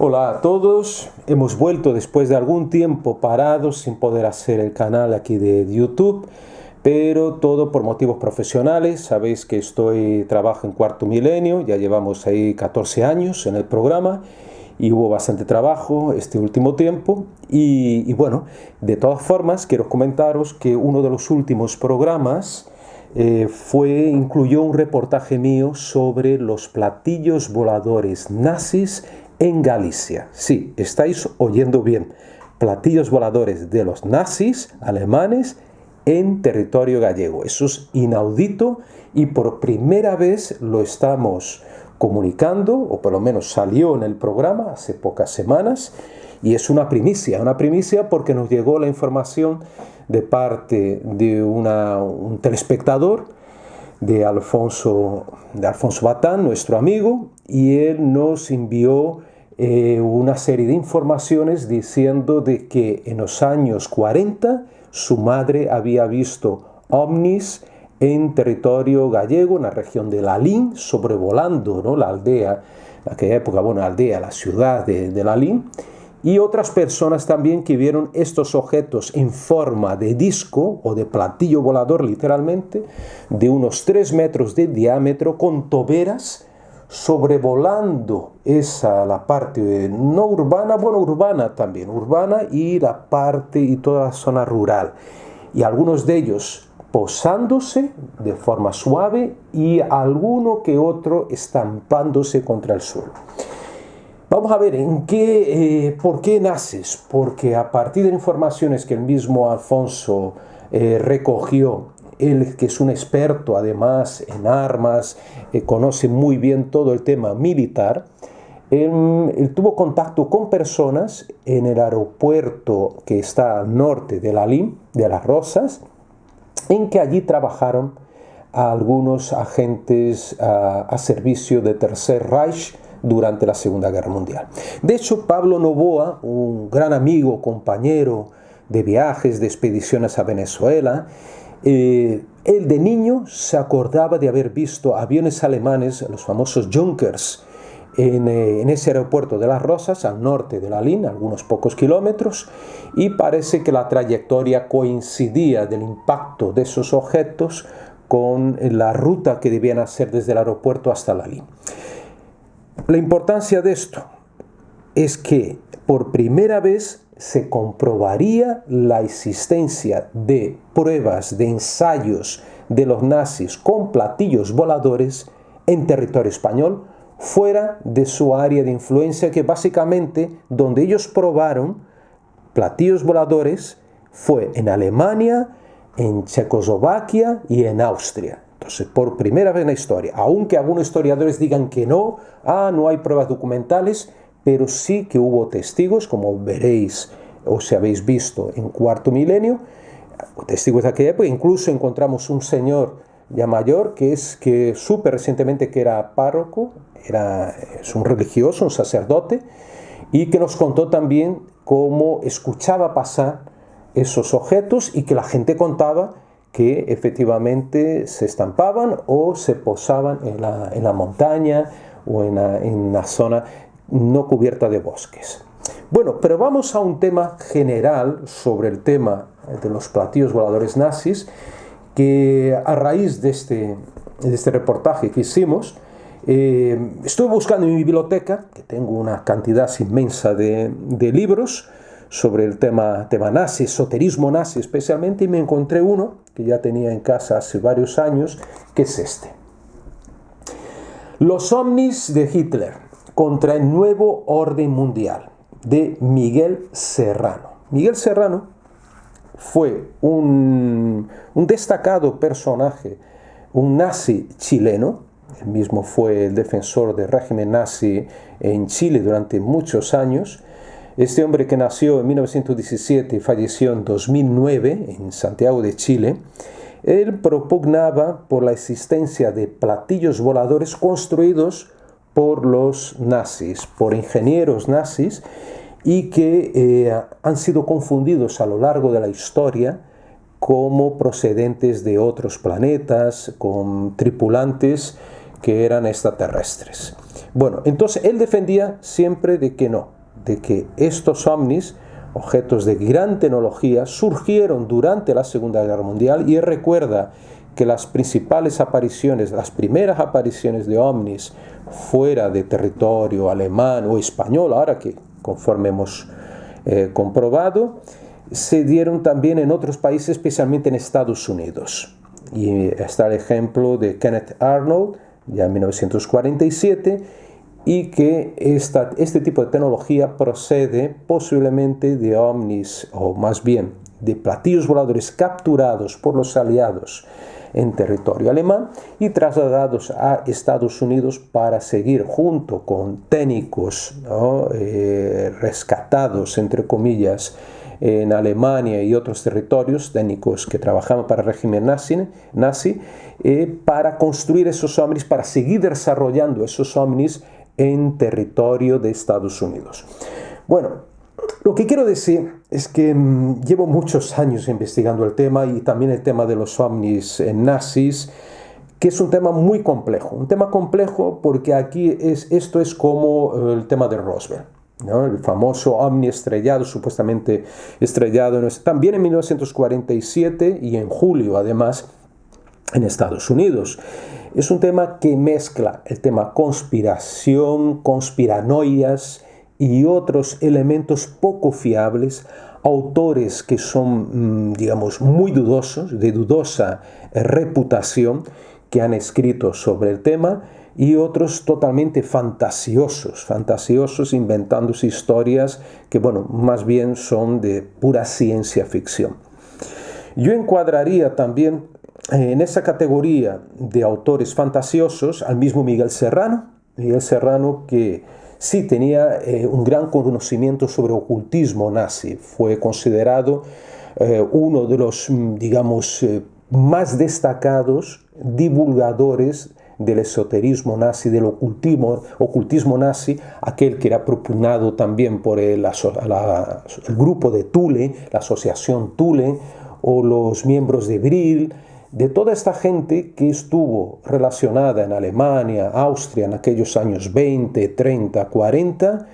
Hola a todos, hemos vuelto después de algún tiempo parados sin poder hacer el canal aquí de YouTube, pero todo por motivos profesionales. Sabéis que trabajo en Cuarto Milenio, ya llevamos ahí 14 años en el programa y hubo bastante trabajo este último tiempo y bueno, de todas formas quiero comentaros que uno de los últimos programas incluyó un reportaje mío sobre los platillos voladores nazis en Galicia. Sí, estáis oyendo bien. Platillos voladores de los nazis alemanes en territorio gallego. Eso es inaudito y por primera vez lo estamos comunicando, o por lo menos salió en el programa hace pocas semanas, y es una primicia porque nos llegó la información de parte de un telespectador, de Alfonso Batán, nuestro amigo, y él nos envió una serie de informaciones diciendo de que en los años 40 su madre había visto ovnis en territorio gallego, en la región de Lalín, sobrevolando, ¿no?, la aldea, en aquella época, la ciudad de Lalín, y otras personas también que vieron estos objetos en forma de disco o de platillo volador, literalmente, de unos 3 metros de diámetro, con toberas, sobrevolando la parte no urbana, bueno, urbana también, urbana, y la parte y toda la zona rural. Y algunos de ellos posándose de forma suave y alguno que otro estampándose contra el suelo. Vamos a ver por qué nazis, porque a partir de informaciones que el mismo Alfonso recogió, él que es un experto además en armas, conoce muy bien todo el tema militar, él tuvo contacto con personas en el aeropuerto que está al norte de Lalín, de Las Rozas, en que allí trabajaron algunos agentes a servicio de Tercer Reich durante la Segunda Guerra Mundial. De hecho, Pablo Novoa, un gran amigo, compañero de viajes, de expediciones a Venezuela, él de niño se acordaba de haber visto aviones alemanes, los famosos Junkers, en ese aeropuerto de Las Rozas, al norte de Lalín, algunos pocos kilómetros, y parece que la trayectoria coincidía del impacto de esos objetos con la ruta que debían hacer desde el aeropuerto hasta Lalín. La importancia de esto es que por primera vez se comprobaría la existencia de pruebas, de ensayos de los nazis con platillos voladores en territorio español, fuera de su área de influencia, que básicamente donde ellos probaron platillos voladores fue en Alemania, en Checoslovaquia y en Austria. Entonces, por primera vez en la historia, aunque algunos historiadores digan que no hay pruebas documentales, pero sí que hubo testigos, como veréis o si habéis visto en Cuarto Milenio, testigos de aquella época. Incluso encontramos un señor ya mayor que supe recientemente que era párroco, es un religioso, un sacerdote, y que nos contó también cómo escuchaba pasar esos objetos y que la gente contaba que efectivamente se estampaban o se posaban en la montaña o en la zona no cubierta de bosques. Bueno, pero vamos a un tema general sobre el tema de los platillos voladores nazis, que a raíz de este reportaje que hicimos, estuve buscando en mi biblioteca, que tengo una cantidad inmensa de libros sobre el tema nazi, esoterismo nazi especialmente, y me encontré uno que ya tenía en casa hace varios años, que es este. Los ovnis de Hitler contra el nuevo orden mundial, de Miguel Serrano. Miguel Serrano fue un destacado personaje, un nazi chileno. Él mismo fue el defensor del régimen nazi en Chile durante muchos años. Este hombre, que nació en 1917 y falleció en 2009 en Santiago de Chile, él propugnaba por la existencia de platillos voladores construidos por los nazis, por ingenieros nazis, y que han sido confundidos a lo largo de la historia como procedentes de otros planetas, con tripulantes que eran extraterrestres. Bueno, entonces él defendía siempre de que no, de que estos ovnis, objetos de gran tecnología, surgieron durante la Segunda Guerra Mundial, y él recuerda que las principales apariciones, las primeras apariciones de ovnis fuera de territorio alemán o español, ahora que conforme hemos comprobado, se dieron también en otros países, especialmente en Estados Unidos. Y está el ejemplo de Kenneth Arnold, ya en 1947, y que este tipo de tecnología procede posiblemente de ovnis, o más bien de platillos voladores capturados por los aliados en territorio alemán y trasladados a Estados Unidos para seguir junto con técnicos, ¿no?, rescatados, entre comillas, en Alemania y otros territorios, técnicos que trabajaban para el régimen nazi, para construir esos ovnis, para seguir desarrollando esos ovnis en territorio de Estados Unidos. Bueno, lo que quiero decir es que llevo muchos años investigando el tema, y también el tema de los ovnis nazis, que es un tema muy complejo. Un tema complejo porque aquí esto es como el tema de Roswell, ¿no? El famoso ovni estrellado, supuestamente estrellado también en 1947 y en julio, además, en Estados Unidos. Es un tema que mezcla el tema conspiración, conspiranoias y otros elementos poco fiables, autores que son, digamos, muy dudosos, de dudosa reputación, que han escrito sobre el tema, y otros totalmente fantasiosos, inventándose historias que, bueno, más bien son de pura ciencia ficción. Yo encuadraría también en esa categoría de autores fantasiosos al mismo Miguel Serrano, que sí tenía un gran conocimiento sobre ocultismo nazi. Fue considerado uno de los, digamos, más destacados divulgadores del esoterismo nazi, del ocultismo nazi, aquel que era propugnado también por el grupo de Thule, la asociación Thule, o los miembros de Brill, de toda esta gente que estuvo relacionada en Alemania, Austria, en aquellos años 20, 30, 40,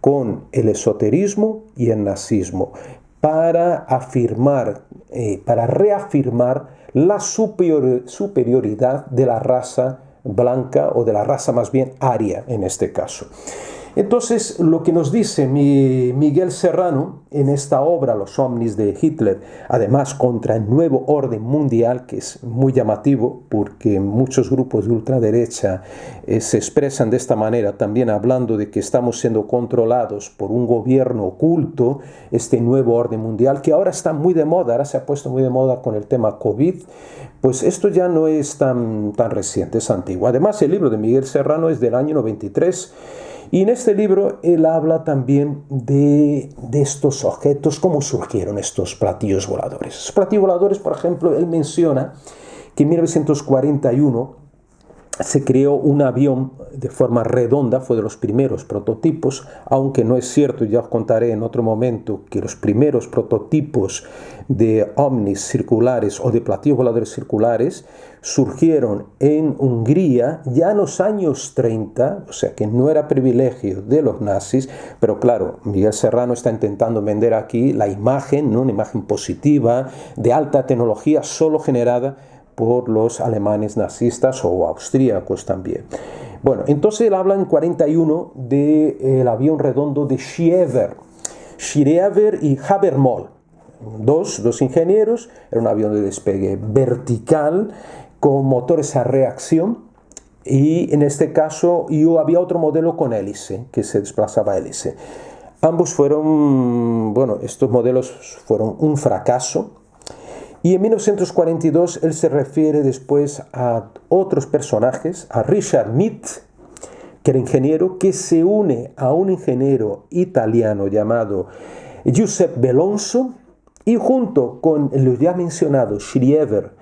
con el esoterismo y el nazismo, para reafirmar la superioridad de la raza blanca, o de la raza más bien aria en este caso. Entonces, lo que nos dice Miguel Serrano en esta obra, Los ovnis de Hitler, además contra el nuevo orden mundial, que es muy llamativo porque muchos grupos de ultraderecha se expresan de esta manera, también hablando de que estamos siendo controlados por un gobierno oculto, este nuevo orden mundial, que ahora está muy de moda, ahora se ha puesto muy de moda con el tema COVID. Pues esto ya no es tan reciente, es antiguo. Además, el libro de Miguel Serrano es del año 93, y en este libro él habla también de estos objetos, cómo surgieron estos platillos voladores. Estos platillos voladores, por ejemplo, él menciona que en 1941 se creó un avión de forma redonda, fue de los primeros prototipos, aunque no es cierto, ya os contaré en otro momento, que los primeros prototipos de ovnis circulares o de platillos voladores circulares surgieron en Hungría ya en los años 30, o sea que no era privilegio de los nazis, pero claro, Miguel Serrano está intentando vender aquí la imagen, ¿no?, una imagen positiva, de alta tecnología, solo generada por los alemanes nazistas o austríacos también. Bueno, entonces él habla en 41 del avión redondo de Schiever y Habermohl, dos ingenieros. Era un avión de despegue vertical con motores a reacción, y en este caso había otro modelo con hélice, que se desplazaba a hélice. Ambos fueron, bueno, estos modelos fueron un fracaso. Y en 1942 él se refiere después a otros personajes, a Richard Meade, que era ingeniero, que se une a un ingeniero italiano llamado Giuseppe Belonso, y junto con los ya mencionados Schriever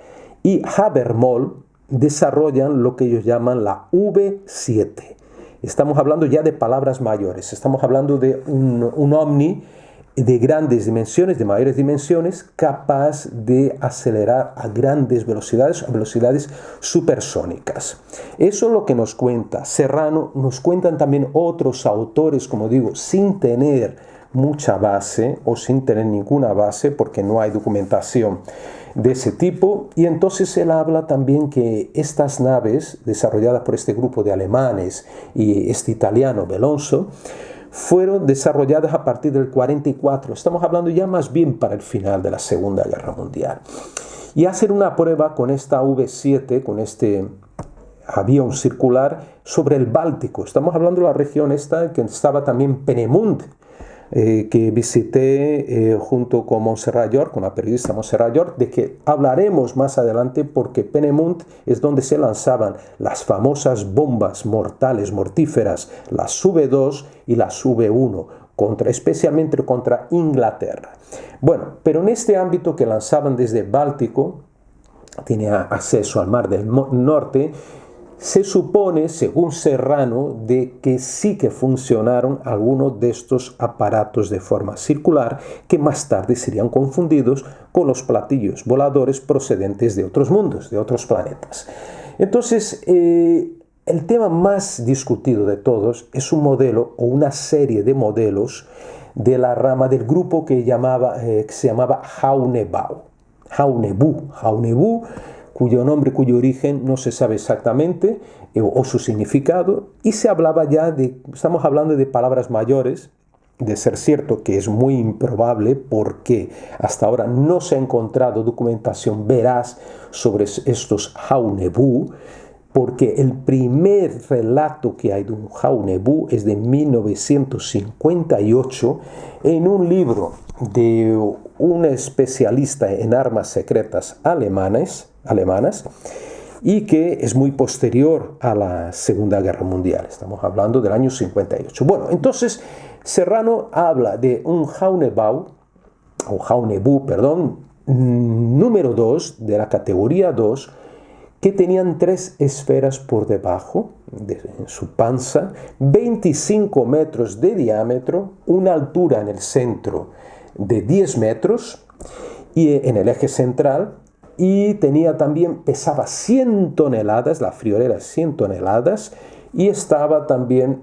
y Habermohl desarrollan lo que ellos llaman la V7. Estamos hablando ya de palabras mayores, estamos hablando de un ovni de grandes dimensiones, de mayores dimensiones, capaz de acelerar a grandes velocidades, a velocidades supersónicas. Eso es lo que nos cuenta Serrano. Nos cuentan también otros autores, como digo, sin tener mucha base o sin tener ninguna base, porque no hay documentación de ese tipo. Y entonces él habla también que estas naves desarrolladas por este grupo de alemanes y este italiano Belonzo fueron desarrolladas a partir del 44. Estamos hablando ya más bien para el final de la Segunda Guerra Mundial. Y hacen una prueba con esta V7, con este avión circular sobre el Báltico. Estamos hablando de la región esta que estaba también Peenemünde, que visité junto con Montserrat York, con la periodista Montserrat York, de que hablaremos más adelante, porque Peenemünde es donde se lanzaban las famosas bombas mortales, mortíferas, las V2 y las V1, especialmente contra Inglaterra. Bueno, pero en este ámbito que lanzaban desde Báltico, tiene acceso al Mar del Norte. Se supone, según Serrano, de que sí que funcionaron algunos de estos aparatos de forma circular, que más tarde serían confundidos con los platillos voladores procedentes de otros mundos, de otros planetas. Entonces, el tema más discutido de todos es un modelo o una serie de modelos de la rama del grupo que se llamaba Jaunebau, cuyo nombre, cuyo origen no se sabe exactamente, o su significado, y se hablaba ya estamos hablando de palabras mayores, de ser cierto que es muy improbable, porque hasta ahora no se ha encontrado documentación veraz sobre estos Jaunebau, porque el primer relato que hay de un Jaunebau es de 1958 en un libro de un especialista en armas secretas alemanas, y que es muy posterior a la Segunda Guerra Mundial. Estamos hablando del año 58. Bueno, entonces Serrano habla de un Jaunebau, número 2, de la categoría 2, que tenían 3 esferas por debajo en su panza, 25 metros de diámetro, una altura en el centro de 10 metros y en el eje central, y pesaba 100 toneladas, la friolera 100 toneladas, y estaba también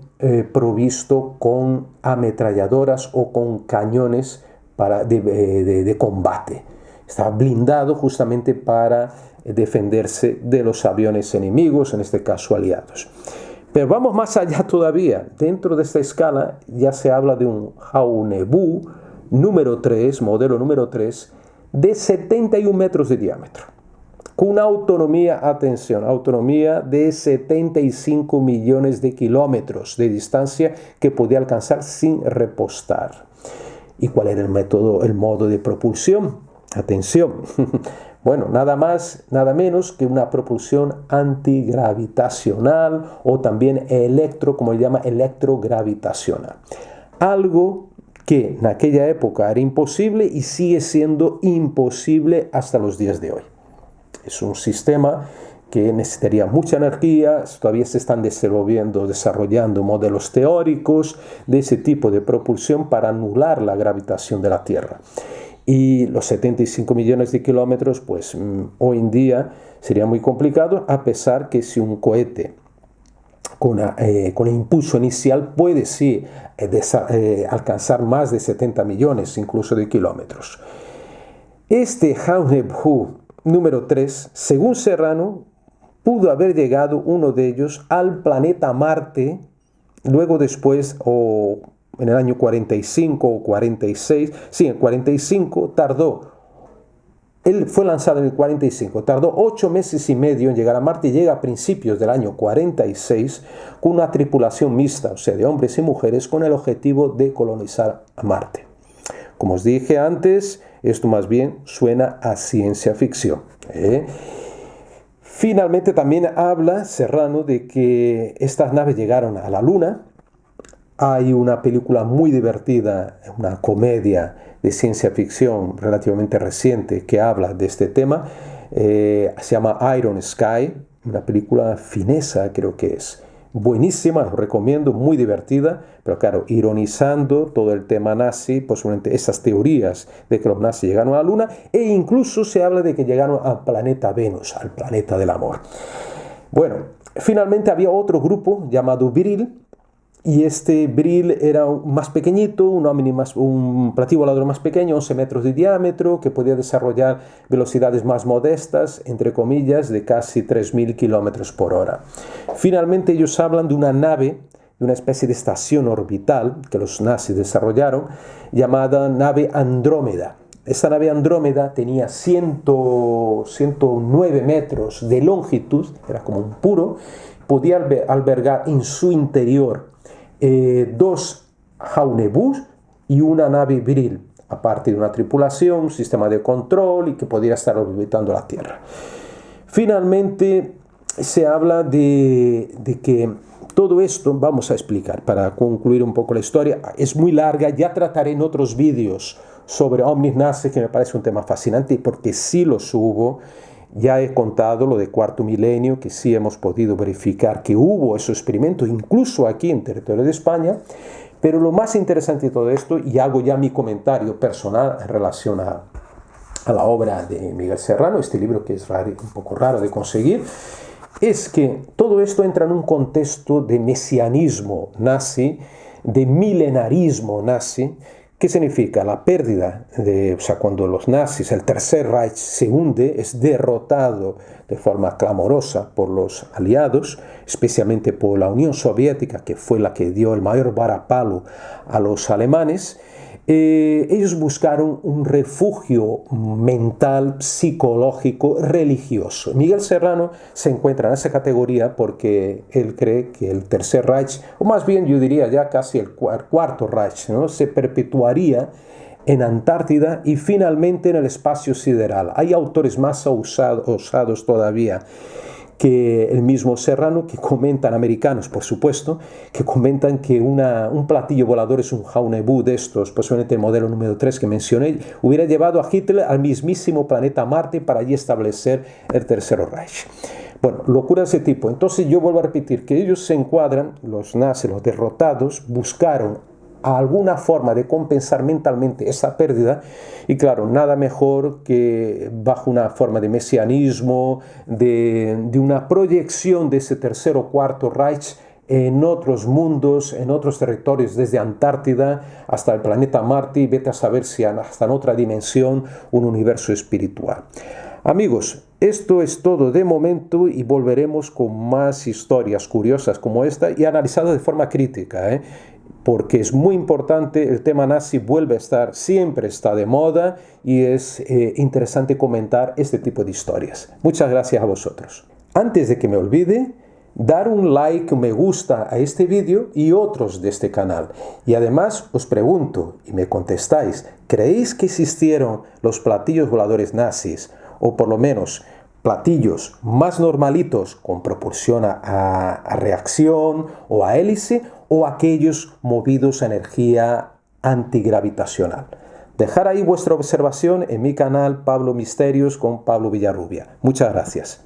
provisto con ametralladoras o con cañones de combate. Estaba blindado justamente para defenderse de los aviones enemigos, en este caso aliados. Pero vamos más allá todavía. Dentro de esta escala ya se habla de un Jaunebau número 3, modelo número 3, de 71 metros de diámetro, con una autonomía de 75 millones de kilómetros de distancia que podía alcanzar sin repostar. ¿Y cuál era el modo de propulsión? Atención, bueno, nada más, nada menos que una propulsión antigravitacional, o también como se llama, electrogravitacional. Algo que en aquella época era imposible y sigue siendo imposible hasta los días de hoy. Es un sistema que necesitaría mucha energía. Todavía se están desarrollando modelos teóricos de ese tipo de propulsión para anular la gravitación de la Tierra. Y los 75 millones de kilómetros, pues hoy en día sería muy complicado, a pesar que si un cohete con el impulso inicial puede sí alcanzar más de 70 millones incluso de kilómetros. Este Jaunebau número 3, según Serrano, pudo haber llegado uno de ellos al planeta Marte, luego después, o en el año 45 o 46, sí, en 45 él fue lanzado en el 45, tardó 8 meses y medio en llegar a Marte y llega a principios del año 46 con una tripulación mixta, o sea, de hombres y mujeres, con el objetivo de colonizar a Marte. Como os dije antes, esto más bien suena a ciencia ficción. Finalmente también habla Serrano de que estas naves llegaron a la Luna. Hay una película muy divertida, una comedia de ciencia ficción relativamente reciente que habla de este tema. Se llama Iron Sky, una película finesa creo que es, buenísima, os recomiendo, muy divertida, pero claro, ironizando todo el tema nazi, posiblemente esas teorías de que los nazis llegaron a la Luna, e incluso se habla de que llegaron al planeta Venus, al planeta del amor. Bueno, finalmente había otro grupo llamado Vril, y este Vril era más pequeñito, un platillo volador más pequeño, 11 metros de diámetro, que podía desarrollar velocidades más modestas, entre comillas, de casi 3.000 kilómetros por hora. Finalmente ellos hablan de una nave, de una especie de estación orbital que los nazis desarrollaron, llamada nave Andrómeda. Esta nave Andrómeda tenía 109 metros de longitud, era como un puro, podía albergar en su interior 2 Jaunebus y una nave Vril, aparte de una tripulación, un sistema de control y que podía estar orbitando la Tierra. Finalmente se habla de que todo esto, vamos a explicar para concluir un poco la historia, es muy larga, ya trataré en otros vídeos sobre ovnis nazis, que me parece un tema fascinante porque sí lo subo. Ya he contado lo de cuarto milenio, que sí hemos podido verificar que hubo esos experimentos, incluso aquí en territorio de España. Pero lo más interesante de todo esto, y hago ya mi comentario personal en relación a la obra de Miguel Serrano, este libro que es un poco raro de conseguir, es que todo esto entra en un contexto de mesianismo nazi, de milenarismo nazi. ¿Qué significa? La pérdida o sea, cuando los nazis, el Tercer Reich se hunde, es derrotado de forma clamorosa por los aliados, especialmente por la Unión Soviética, que fue la que dio el mayor varapalo a los alemanes. Ellos buscaron un refugio mental, psicológico, religioso. Miguel Serrano se encuentra en esa categoría porque él cree que el Tercer Reich, o más bien yo diría ya casi el Cuarto Reich, ¿no?, se perpetuaría en Antártida y finalmente en el espacio sideral. Hay autores más osados todavía que el mismo Serrano, que comentan, americanos por supuesto, que comentan que un platillo volador es un Jaunebú de estos, posiblemente el modelo número 3 que mencioné, hubiera llevado a Hitler al mismísimo planeta Marte para allí establecer el Tercer Reich. Bueno, locura de ese tipo. Entonces yo vuelvo a repetir que ellos se encuadran, los nazis, los derrotados, buscaron alguna forma de compensar mentalmente esa pérdida, y claro, nada mejor que bajo una forma de mesianismo, de una proyección de ese tercer o cuarto Reich en otros mundos, en otros territorios, desde Antártida hasta el planeta Marte, y vete a saber si hasta en otra dimensión, un universo espiritual. Amigos, esto es todo de momento y volveremos con más historias curiosas como esta y analizadas de forma crítica, porque es muy importante, el tema nazi vuelve a estar, siempre está de moda y es interesante comentar este tipo de historias. Muchas gracias a vosotros. Antes de que me olvide, dar un like, un me gusta a este vídeo y otros de este canal. Y además os pregunto y me contestáis, ¿creéis que existieron los platillos voladores nazis? O por lo menos platillos más normalitos con propulsión a reacción o a hélice, o aquellos movidos a energía antigravitacional. Dejar ahí vuestra observación en mi canal Pablo Misterios con Pablo Villarrubia. Muchas gracias.